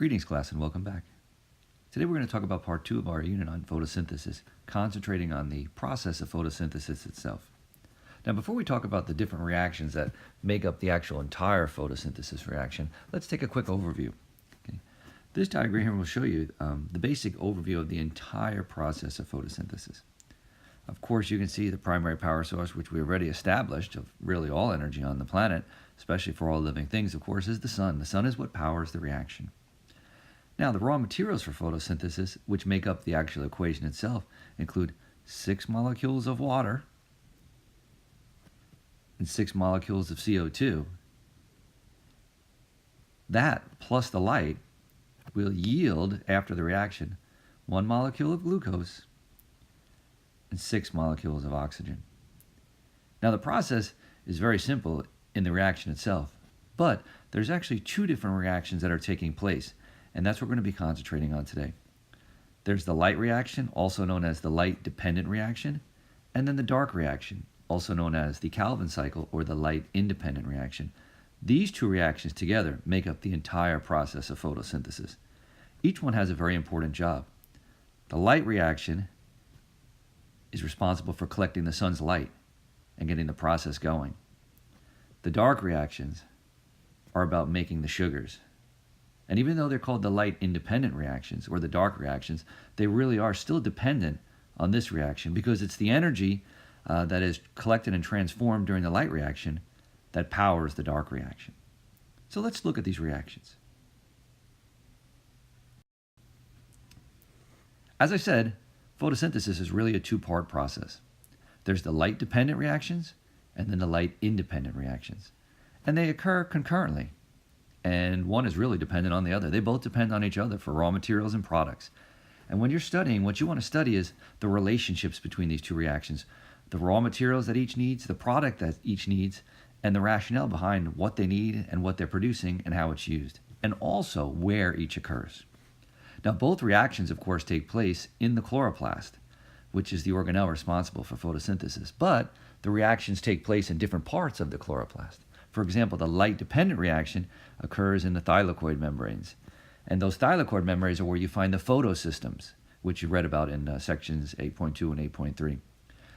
Greetings, class, and welcome back. Today we're going to talk about part 2 of our unit on photosynthesis, concentrating on the process of photosynthesis itself. Now, before we talk about the different reactions that make up the actual entire photosynthesis reaction, let's take a quick overview. Okay. This diagram here will show you the basic overview of the entire process of photosynthesis. Of course, you can see the primary power source, which we already established, of really all energy on the planet, especially for all living things, of course, is the sun. The sun is what powers the reaction. Now, the raw materials for photosynthesis, which make up the actual equation itself, include 6 molecules of water and 6 molecules of CO2. That, plus the light, will yield, after the reaction, 1 molecule of glucose and 6 molecules of oxygen. Now, the process is very simple in the reaction itself, but there's actually 2 different reactions that are taking place, and that's what we're going to be concentrating on today. There's the light reaction, also known as the light-dependent reaction, and then the dark reaction, also known as the Calvin cycle or the light-independent reaction. These 2 reactions together make up the entire process of photosynthesis. Each one has a very important job. The light reaction is responsible for collecting the sun's light and getting the process going. The dark reactions are about making the sugars. And even though they're called the light-independent reactions or the dark reactions, they really are still dependent on this reaction because it's the energy that is collected and transformed during the light reaction that powers the dark reaction. So let's look at these reactions. As I said, photosynthesis is really a 2-part process. There's the light-dependent reactions and then the light-independent reactions. And they occur concurrently. And one is really dependent on the other. They both depend on each other for raw materials and products. And when you're studying, what you want to study is the relationships between these 2 reactions, the raw materials that each needs, the product that each needs, and the rationale behind what they need and what they're producing and how it's used, and also where each occurs. Now, both reactions, of course, take place in the chloroplast, which is the organelle responsible for photosynthesis, but the reactions take place in different parts of the chloroplast. For example, the light-dependent reaction occurs in the thylakoid membranes. And those thylakoid membranes are where you find the photosystems, which you read about in sections 8.2 and 8.3.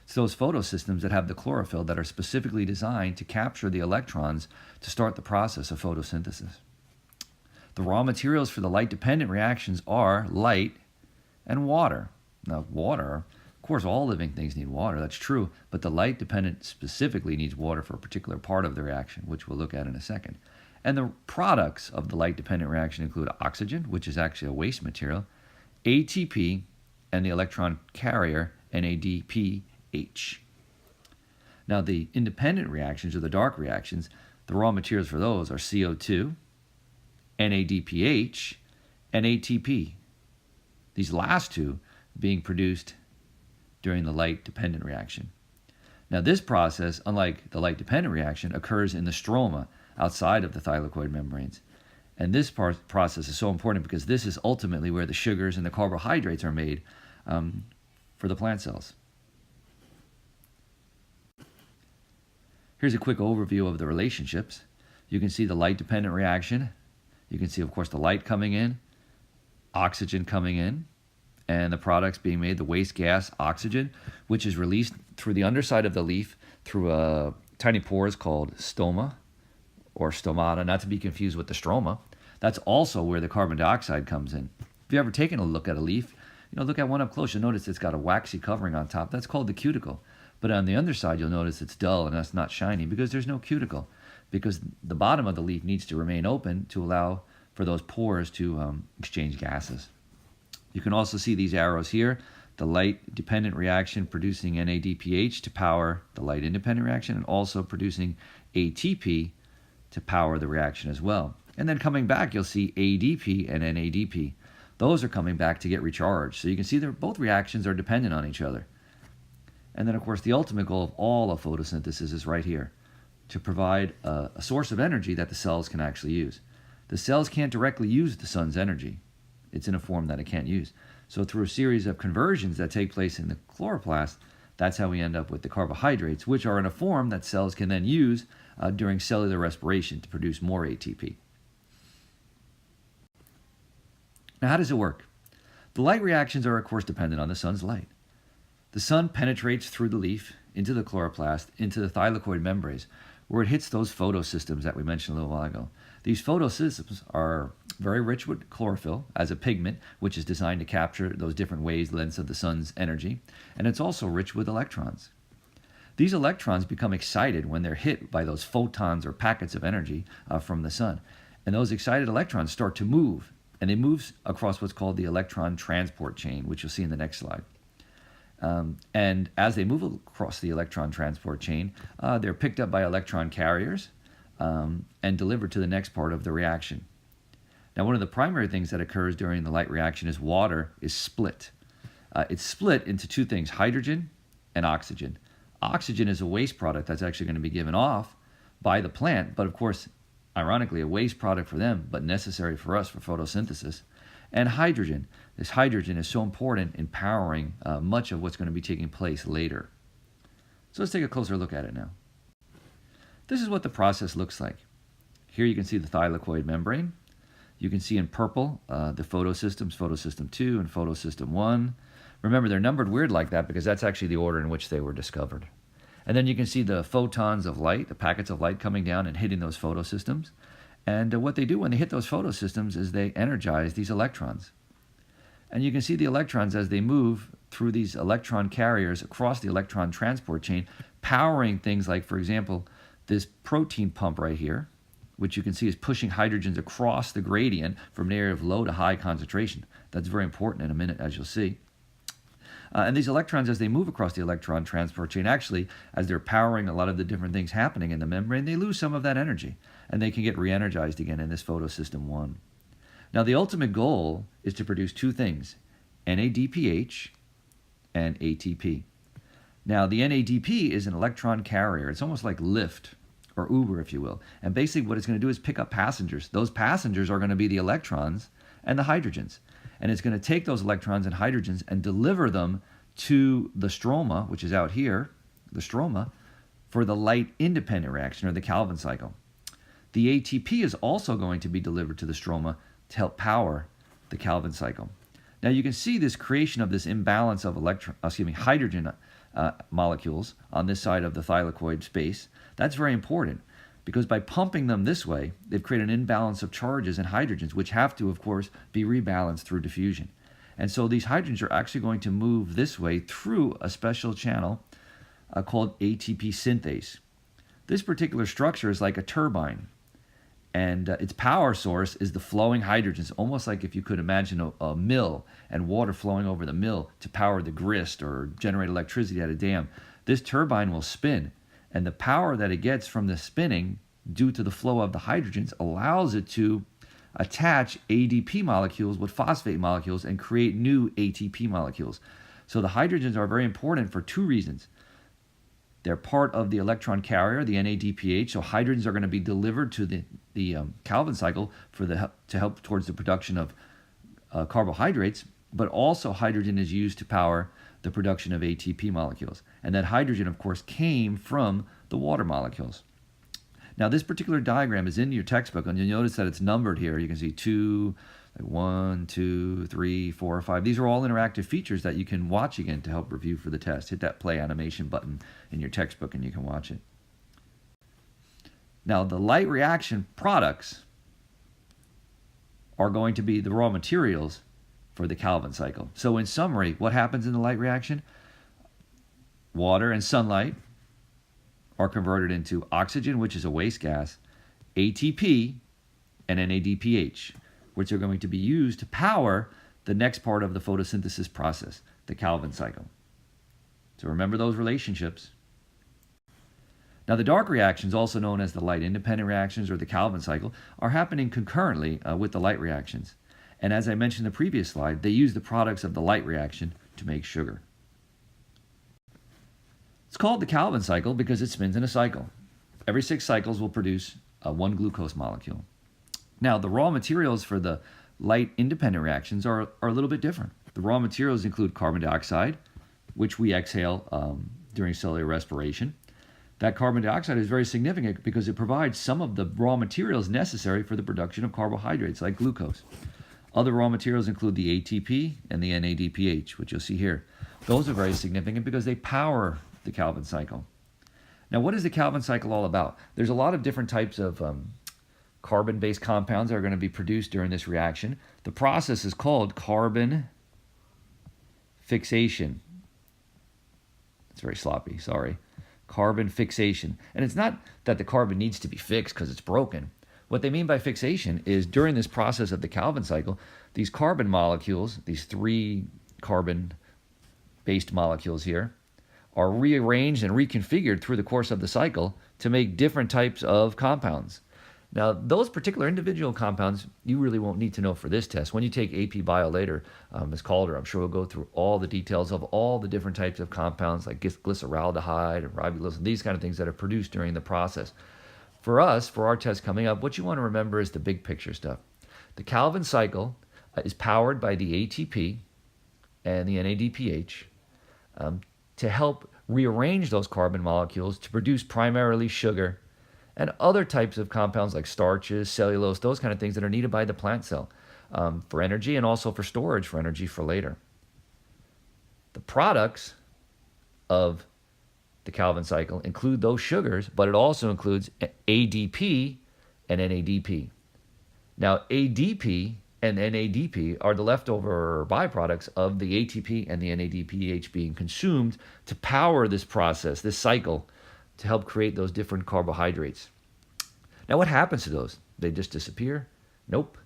It's those photosystems that have the chlorophyll that are specifically designed to capture the electrons to start the process of photosynthesis. The raw materials for the light-dependent reactions are light and water. Now, water, of course, all living things need water, that's true, but the light-dependent specifically needs water for a particular part of the reaction, which we'll look at in a second. And the products of the light-dependent reaction include oxygen, which is actually a waste material, ATP, and the electron carrier, NADPH. Now, the independent reactions, or the dark reactions, the raw materials for those are CO2, NADPH, and ATP. These last 2 being produced during the light-dependent reaction. Now, this process, unlike the light-dependent reaction, occurs in the stroma outside of the thylakoid membranes. And this process is so important because this is ultimately where the sugars and the carbohydrates are made for the plant cells. Here's a quick overview of the relationships. You can see the light-dependent reaction. You can see, of course, the light coming in, oxygen coming in, and the products being made, the waste gas, oxygen, which is released through the underside of the leaf through tiny pores called stoma or stomata, not to be confused with the stroma. That's also where the carbon dioxide comes in. If you've ever taken a look at a leaf, look at one up close, you'll notice it's got a waxy covering on top. That's called the cuticle. But on the underside, you'll notice it's dull and that's not shiny because there's no cuticle, because the bottom of the leaf needs to remain open to allow for those pores to exchange gases. You can also see these arrows here, the light-dependent reaction producing NADPH to power the light-independent reaction, and also producing ATP to power the reaction as well. And then coming back, you'll see ADP and NADP. Those are coming back to get recharged. So you can see that both reactions are dependent on each other. And then, of course, the ultimate goal of all of photosynthesis is right here, to provide a source of energy that the cells can actually use. The cells can't directly use the sun's energy. It's in a form that it can't use. So through a series of conversions that take place in the chloroplast, that's how we end up with the carbohydrates, which are in a form that cells can then use during cellular respiration to produce more ATP. Now, how does it work? The light reactions are, of course, dependent on the sun's light. The sun penetrates through the leaf, into the chloroplast, into the thylakoid membranes, where it hits those photosystems that we mentioned a little while ago. These photosystems are very rich with chlorophyll as a pigment, which is designed to capture those different wavelengths of the sun's energy, and it's also rich with electrons. These electrons become excited when they're hit by those photons or packets of energy from the sun, and those excited electrons start to move, and they move across what's called the electron transport chain, which you'll see in the next slide. And as they move across the electron transport chain, they're picked up by electron carriers and delivered to the next part of the reaction. Now, one of the primary things that occurs during the light reaction is water is split. It's split into two things, hydrogen and oxygen. Oxygen is a waste product that's actually going to be given off by the plant, but of course, ironically, a waste product for them, but necessary for us for photosynthesis. And hydrogen. This hydrogen is so important in powering much of what's going to be taking place later. So let's take a closer look at it now. This is what the process looks like. Here you can see the thylakoid membrane. You can see in purple the photosystems, photosystem 2 and photosystem 1. Remember, they're numbered weird like that because that's actually the order in which they were discovered. And then you can see the photons of light, the packets of light coming down and hitting those photosystems. And what they do when they hit those photosystems is they energize these electrons. And you can see the electrons as they move through these electron carriers across the electron transport chain, powering things like, for example, this protein pump right here, which you can see is pushing hydrogens across the gradient from an area of low to high concentration. That's very important in a minute, as you'll see. And these electrons, as they move across the electron transport chain, actually, as they're powering a lot of the different things happening in the membrane, they lose some of that energy, and they can get re-energized again in this photosystem 1. Now, the ultimate goal is to produce two things, NADPH and ATP. Now, the NADP is an electron carrier. It's almost like Lyft or Uber, if you will. And basically what it's going to do is pick up passengers. Those passengers are going to be the electrons and the hydrogens. And it's going to take those electrons and hydrogens and deliver them to the stroma, which is out here, the stroma, for the light-independent reaction, or the Calvin cycle. The ATP is also going to be delivered to the stroma to help power the Calvin cycle. Now you can see this creation of this imbalance of hydrogen molecules on this side of the thylakoid space. That's very important because by pumping them this way, they've created an imbalance of charges and hydrogens, which have to, of course, be rebalanced through diffusion. And so these hydrogens are actually going to move this way through a special channel called ATP synthase. This particular structure is like a turbine, and its power source is the flowing hydrogens, almost like if you could imagine a mill and water flowing over the mill to power the grist or generate electricity at a dam. This turbine will spin, and the power that it gets from the spinning due to the flow of the hydrogens allows it to attach ADP molecules with phosphate molecules and create new ATP molecules. So the hydrogens are very important for two reasons. They're part of the electron carrier, the NADPH, so hydrogens are going to be delivered to the Calvin cycle to help towards the production of carbohydrates, but also hydrogen is used to power the production of ATP molecules. And that hydrogen, of course, came from the water molecules. Now, this particular diagram is in your textbook, and you'll notice that it's numbered here. You can see 2, 1, 2, 3, 4, 5. These are all interactive features that you can watch again to help review for the test. Hit that play animation button in your textbook and you can watch it. Now, the light reaction products are going to be the raw materials for the Calvin cycle. So in summary, what happens in the light reaction? Water and sunlight are converted into oxygen, which is a waste gas, ATP, and NADPH, which are going to be used to power the next part of the photosynthesis process, the Calvin cycle. So remember those relationships. Now, the dark reactions, also known as the light-independent reactions or the Calvin cycle, are happening concurrently with the light reactions. And as I mentioned in the previous slide, they use the products of the light reaction to make sugar. It's called the Calvin cycle because it spins in a cycle. Every 6 cycles will produce one glucose molecule. Now, the raw materials for the light-independent reactions are a little bit different. The raw materials include carbon dioxide, which we exhale during cellular respiration. That carbon dioxide is very significant because it provides some of the raw materials necessary for the production of carbohydrates like glucose. Other raw materials include the ATP and the NADPH, which you'll see here. Those are very significant because they power the Calvin cycle. Now, what is the Calvin cycle all about? There's a lot of different types of carbon-based compounds that are going to be produced during this reaction. The process is called carbon fixation. It's very sloppy, sorry. Carbon fixation. And it's not that the carbon needs to be fixed because it's broken. What they mean by fixation is during this process of the Calvin cycle, these carbon molecules, these 3 carbon-based molecules here, are rearranged and reconfigured through the course of the cycle to make different types of compounds. Now, those particular individual compounds, you really won't need to know for this test. When you take AP Bio later, Ms. Calder, I'm sure we'll go through all the details of all the different types of compounds like glyceraldehyde and ribulose, these kind of things that are produced during the process. For us, for our test coming up, what you want to remember is the big picture stuff. The Calvin cycle is powered by the ATP and the NADPH to help rearrange those carbon molecules to produce primarily sugar and other types of compounds like starches, cellulose, those kind of things that are needed by the plant cell for energy and also for storage for energy for later. The products of the Calvin cycle include those sugars, but it also includes ADP and NADP. Now, ADP and NADP are the leftover byproducts of the ATP and the NADPH being consumed to power this process, this cycle, to help create those different carbohydrates. Now, what happens to those? They just disappear? Nope.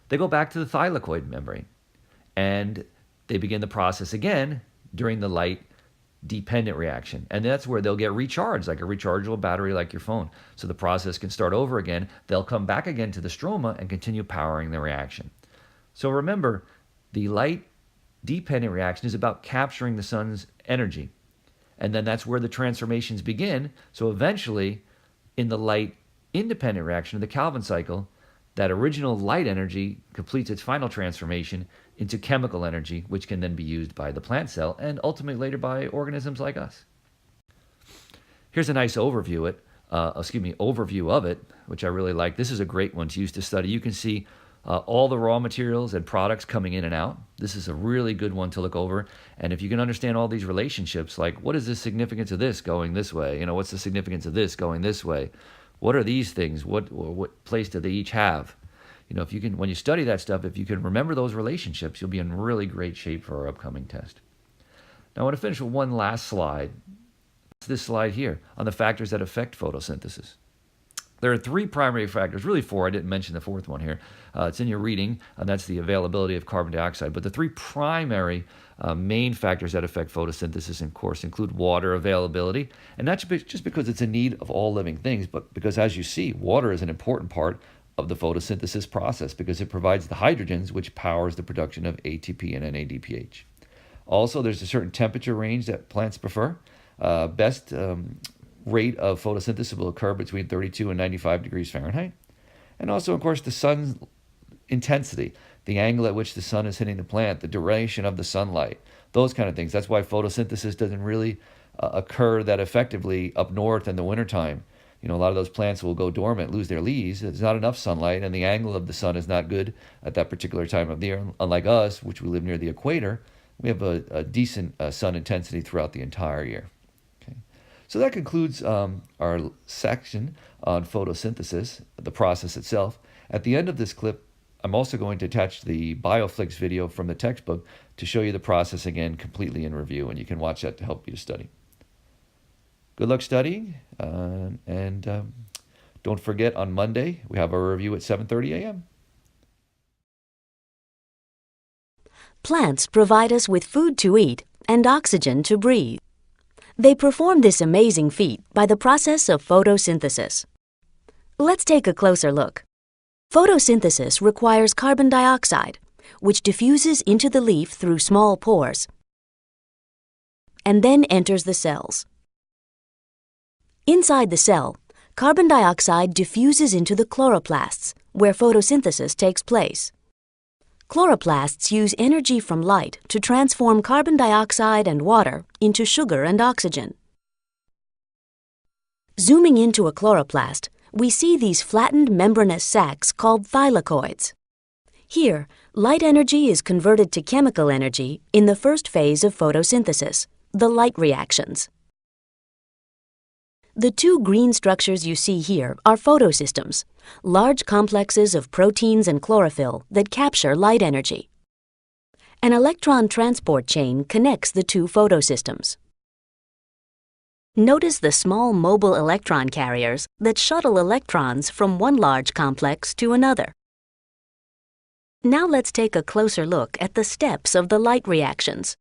They go back to the thylakoid membrane, and they begin the process again during the light-dependent reaction. And that's where they'll get recharged, like a rechargeable battery like your phone. So the process can start over again. They'll come back again to the stroma and continue powering the reaction. So remember, the light-dependent reaction is about capturing the sun's energy. And then that's where the transformations begin. So eventually, in the light-independent reaction of the Calvin cycle, that original light energy completes its final transformation into chemical energy, which can then be used by the plant cell and ultimately later by organisms like us. Here's a nice overview of it, which I really like. This is a great one to use to study. You can see all the raw materials and products coming in and out. This is a really good one to look over. And if you can understand all these relationships, like what is the significance of this going this way? You know, what's the significance of this going this way? What are these things? What place do they each have? You know, if you can, when you study that stuff, if you can remember those relationships, you'll be in really great shape for our upcoming test. Now I want to finish with one last slide. It's this slide here on the factors that affect photosynthesis. There are 3 primary factors, really 4. I didn't mention the 4th one here. It's in your reading, and that's the availability of carbon dioxide. But the 3 primary main factors that affect photosynthesis, of course, include water availability. And not just because it's a need of all living things, but because, as you see, water is an important part of the photosynthesis process because it provides the hydrogens, which powers the production of ATP and NADPH. Also, there's a certain temperature range that plants prefer. Best rate of photosynthesis will occur between 32 and 95 degrees Fahrenheit. And also, of course, the sun's intensity, the angle at which the sun is hitting the plant, the duration of the sunlight, those kind of things. That's why photosynthesis doesn't really occur that effectively up north in the wintertime. You know, a lot of those plants will go dormant, lose their leaves. There's not enough sunlight, and the angle of the sun is not good at that particular time of the year. Unlike us, which we live near the equator, we have a decent sun intensity throughout the entire year. So that concludes our section on photosynthesis, the process itself. At the end of this clip, I'm also going to attach the BioFlix video from the textbook to show you the process again completely in review, and you can watch that to help you to study. Good luck studying, and don't forget on Monday we have our review at 7:30 a.m. Plants provide us with food to eat and oxygen to breathe. They perform this amazing feat by the process of photosynthesis. Let's take a closer look. Photosynthesis requires carbon dioxide, which diffuses into the leaf through small pores and then enters the cells. Inside the cell, carbon dioxide diffuses into the chloroplasts, where photosynthesis takes place. Chloroplasts use energy from light to transform carbon dioxide and water into sugar and oxygen. Zooming into a chloroplast, we see these flattened membranous sacs called thylakoids. Here, light energy is converted to chemical energy in the first phase of photosynthesis, the light reactions. The two green structures you see here are photosystems, large complexes of proteins and chlorophyll that capture light energy. An electron transport chain connects the two photosystems. Notice the small mobile electron carriers that shuttle electrons from one large complex to another. Now let's take a closer look at the steps of the light reactions.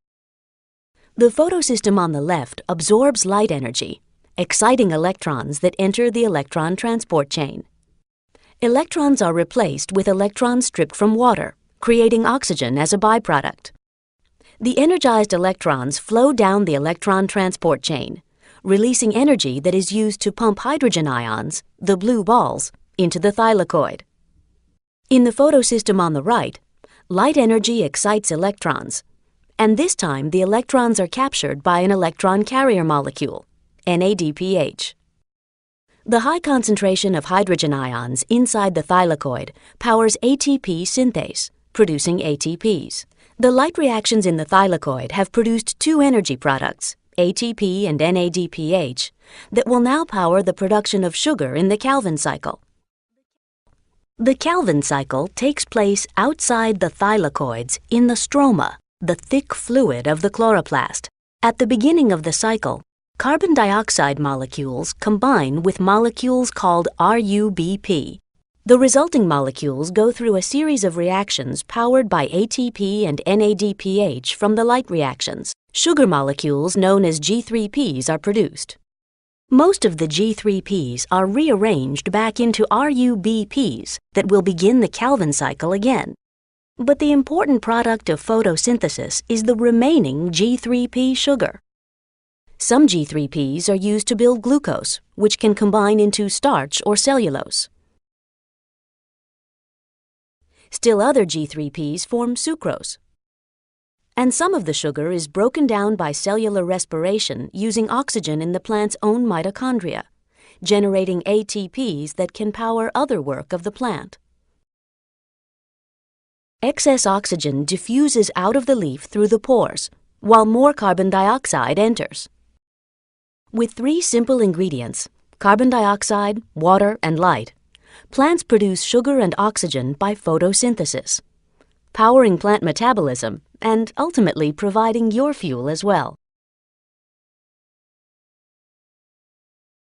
The photosystem on the left absorbs light energy, exciting electrons that enter the electron transport chain. Electrons are replaced with electrons stripped from water, creating oxygen as a byproduct. The energized electrons flow down the electron transport chain, releasing energy that is used to pump hydrogen ions, the blue balls, into the thylakoid. In the photosystem on the right, light energy excites electrons, and this time the electrons are captured by an electron carrier molecule, NADPH. The high concentration of hydrogen ions inside the thylakoid powers ATP synthase, producing ATPs. The light reactions in the thylakoid have produced two energy products, ATP and NADPH, that will now power the production of sugar in the Calvin cycle. The Calvin cycle takes place outside the thylakoids in the stroma, the thick fluid of the chloroplast. At the beginning of the cycle, carbon dioxide molecules combine with molecules called RUBP. The resulting molecules go through a series of reactions powered by ATP and NADPH from the light reactions. Sugar molecules known as G3Ps are produced. Most of the G3Ps are rearranged back into RUBPs that will begin the Calvin cycle again. But the important product of photosynthesis is the remaining G3P sugar. Some G3Ps are used to build glucose, which can combine into starch or cellulose. Still other G3Ps form sucrose. And some of the sugar is broken down by cellular respiration using oxygen in the plant's own mitochondria, generating ATPs that can power other work of the plant. Excess oxygen diffuses out of the leaf through the pores, while more carbon dioxide enters. With three simple ingredients, carbon dioxide, water, and light, plants produce sugar and oxygen by photosynthesis, powering plant metabolism and ultimately providing your fuel as well.